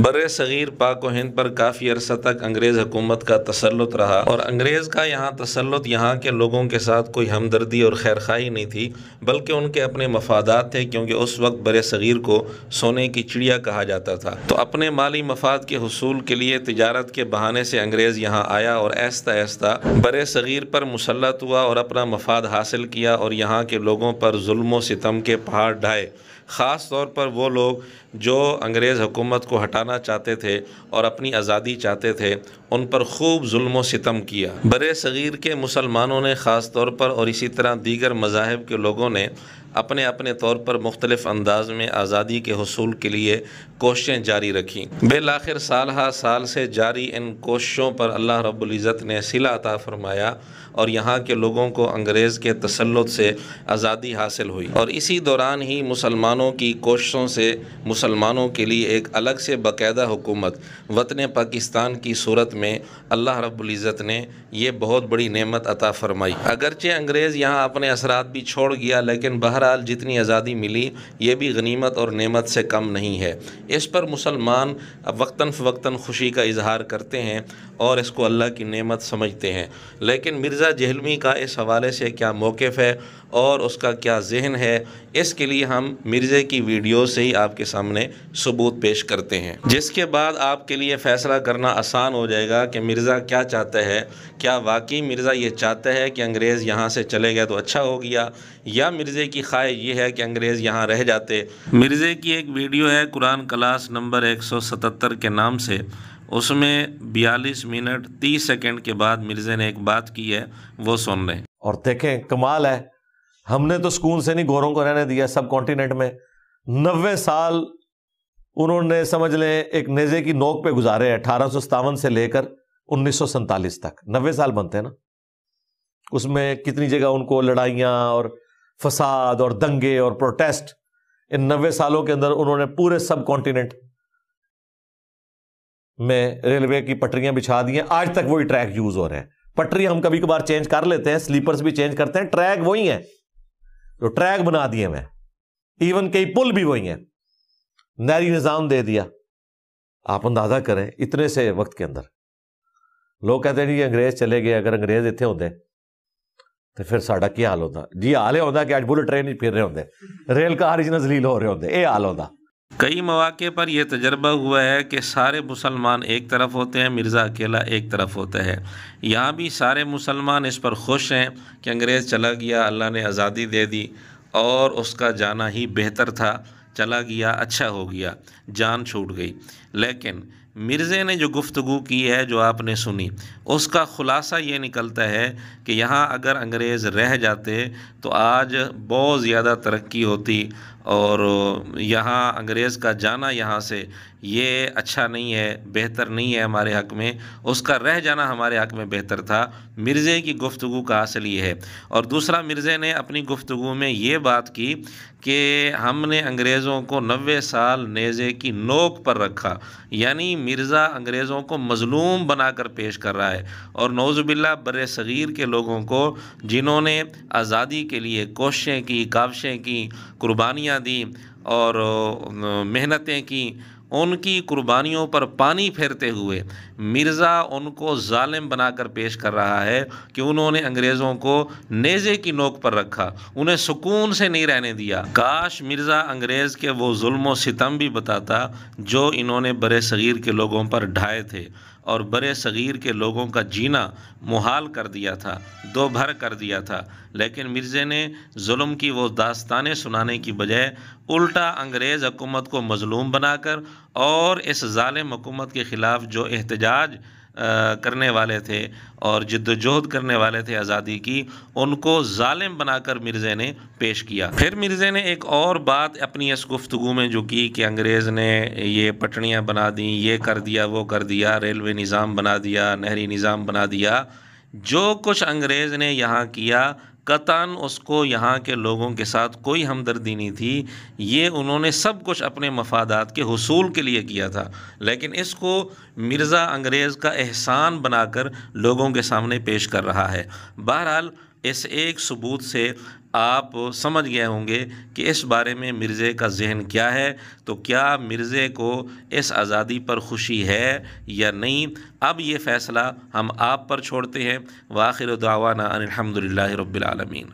बर्रे सगीर पाक व हिंद पर काफ़ी अरसा तक अंग्रेज़ हुकूमत का तसल्लुत रहा और अंग्रेज़ का यहाँ तसल्लुत यहाँ के लोगों के साथ कोई हमदर्दी और खैरखाई नहीं थी, बल्कि उनके अपने मफादात थे, क्योंकि उस वक्त बर्रे सगीर को सोने की चिड़िया कहा जाता था। तो अपने माली मफाद के हुसूल के लिए तिजारत के बहाने से अंग्रेज़ यहाँ आया और आहिस्ता आहिस्ता बर्रे सगीर पर मुसल्लत हुआ और अपना मफाद हासिल किया और यहाँ के लोगों पर जुल्म व सितम के पहाड़ ढाए। ख़ास तौर पर वो लोग जो अंग्रेज़ हुकूमत को हटाना चाहते थे और अपनी आज़ादी चाहते थे, उन पर खूब जुल्म व सितम किया। बर्रे सगीर के मुसलमानों ने ख़ास तौर पर और इसी तरह दीगर मज़ाहिब के लोगों ने अपने अपने तौर पर मुख्तलिफ़ अंदाज में आज़ादी के हुसूल के लिए कोशिशें जारी रखीं। बिलाखिर साल हा साल से जारी इन कोशिशों पर अल्लाह रब्बुल इज़्ज़त ने सिला अता फ़रमाया और यहाँ के लोगों को अंग्रेज़ के तसल्लुत से आज़ादी हासिल हुई। और इसी दौरान ही मुसलमानों की कोशिशों से मुसलमानों के लिए एक अलग से बाकायदा हुकूमत वतन पाकिस्तान की सूरत में अल्लाह रब्बुल इज़्ज़त ने ये बहुत बड़ी नेमत अता फ़रमाई। अगरचे अंग्रेज़ यहाँ अपने असरात भी छोड़ गया, लेकिन बहरहाल जितनी आज़ादी मिली ये भी गनीमत और नेमत से कम नहीं है। इस पर मुसलमान वक्तन फ़वक्तन खुशी का इजहार करते हैं और इसको अल्लाह की नेमत समझते हैं। लेकिन मिर्ज़ा जहलवी का इस हवाले से क्या मौक़िफ़ है और उसका क्या ज़हन है, इसके लिए हम मिर्ज़े की वीडियो से ही आपके सामने सबूत पेश करते हैं, जिसके बाद आपके लिए फ़ैसला करना आसान हो जाएगा कि मिर्ज़ा क्या चाहता है। क्या वाकई मिर्ज़ा ये चाहता है कि अंग्रेज़ यहाँ से चले गए तो अच्छा हो गया, या मिर्ज़े की ख्वाहिश ये है कि अंग्रेज़ यहाँ रह जाते। मिर्ज़े की एक वीडियो है कुरान क्लास नंबर 177 के नाम से, उसमें 42 मिनट 30 सेकंड के बाद मिर्ज़े ने एक बात की है, वो सुन लें। और देखें कमाल है, हमने तो सुकून से नहीं गोरों को रहने दिया। सब कॉन्टिनेंट में 90 साल उन्होंने समझ लें एक नेज़े की नोक पे गुजारे हैं। 1857 से लेकर 1947 तक 90 साल बनते हैं ना। उसमें कितनी जगह उनको लड़ाइयाँ और फसाद और दंगे और प्रोटेस्ट, इन 90 सालों के अंदर उन्होंने पूरे सब कॉन्टिनेंट में रेलवे की पटरियां बिछा दी हैं। आज तक वही ट्रैक यूज हो रहे हैं। पटरी हम कभी कभार चेंज कर लेते हैं, स्लीपर्स भी चेंज करते हैं, ट्रैक वही है जो ट्रैक बना दिए हैं। इवन कई पुल भी वही हैं, नहरी निजाम दे दिया। आप अंदाजा करें इतने से वक्त के अंदर। लोग कहते हैं जी अंग्रेज चले गए, अगर अंग्रेज इतने होते तो फिर साडा क्या हाल होता जी। हाल यह होता कि आज बुलेट ट्रेन ही फिर रहे होंगे, रेल कार च जलील हो रहे होंगे, ये हाल होता। कई मौके पर यह तजर्बा हुआ है कि सारे मुसलमान एक तरफ होते हैं, मिर्ज़ा अकेला एक तरफ होता है। यहाँ भी सारे मुसलमान इस पर खुश हैं कि अंग्रेज़ चला गया, अल्लाह ने आज़ादी दे दी और उसका जाना ही बेहतर था। चला गया, अच्छा हो गया, जान छूट गई। लेकिन मिर्ज़े ने जो गुफ्तगू की है, जो आपने सुनी, उसका ख़ुलासा ये निकलता है कि यहाँ अगर अंग्रेज़ रह जाते तो आज बहुत ज़्यादा तरक्की होती और यहाँ अंग्रेज़ का जाना यहाँ से ये अच्छा नहीं है, बेहतर नहीं है हमारे हक़ में। उसका रह जाना हमारे हक़ में बेहतर था। मिर्ज़े की गुफ्तगू का हासिल ये है। और दूसरा, मिर्ज़े ने अपनी गुफ्तगू में ये बात की कि हमने अंग्रेज़ों को 90 साल नेज़े की नोक पर रखा, यानी मिर्ज़ा अंग्रेज़ों को मज़लूम बनाकर पेश कर रहा है। और नौज़ुबिल्लाह बर्रे सगीर के लोगों को जिन्होंने आज़ादी के लिए कोशिशें की, काविशें की, कुर्बानियाँ दी और मेहनतें की, उनकी कुर्बानियों पर पानी फेरते हुए मिर्ज़ा उनको ज़ालिम बनाकर पेश कर रहा है कि उन्होंने अंग्रेज़ों को नेज़े की नोक पर रखा, उन्हें सुकून से नहीं रहने दिया। काश मिर्ज़ा अंग्रेज़ के वो जुल्म व सितम भी बताता जो इन्होंने बर्रे सगीर के लोगों पर ढाए थे और बर्रे सगीर के लोगों का जीना मुहाल कर दिया था, दो भर कर दिया था। लेकिन मिर्ज़े ने जुल्म की वो दास्तानें सुनाने की बजाय उल्टा अंग्रेज़ हुकूमत को मज़लूम बनाकर और इस ज़ालिम हुकूमत के ख़िलाफ़ जो एहतजाज करने वाले थे और जिद्दोजहद करने वाले थे आज़ादी की, उनको ज़ालिम बनाकर मिर्ज़े ने पेश किया। फिर मिर्ज़े ने एक और बात अपनी इस गुफ्तगू में जो की कि अंग्रेज़ ने ये पटड़ियाँ बना दी, ये कर दिया, वो कर दिया, रेलवे निज़ाम बना दिया, नहरी निज़ाम बना दिया। जो कुछ अंग्रेज़ ने यहाँ किया कतन उसको यहाँ के लोगों के साथ कोई हमदर्दी नहीं थी। ये उन्होंने सब कुछ अपने मफादात के हुसूल के लिए किया था, लेकिन इसको मिर्ज़ा अंग्रेज़ का एहसान बनाकर लोगों के सामने पेश कर रहा है। बहरहाल इस एक सबूत से आप समझ गए होंगे कि इस बारे में मिर्ज़े का ज़हन क्या है। तो क्या मिर्ज़े को इस आज़ादी पर खुशी है या नहीं, अब ये फ़ैसला हम आप पर छोड़ते हैं। व आखिर दावाना अनिल हम्दुलिल्लाहि रब्बिल आलमीन।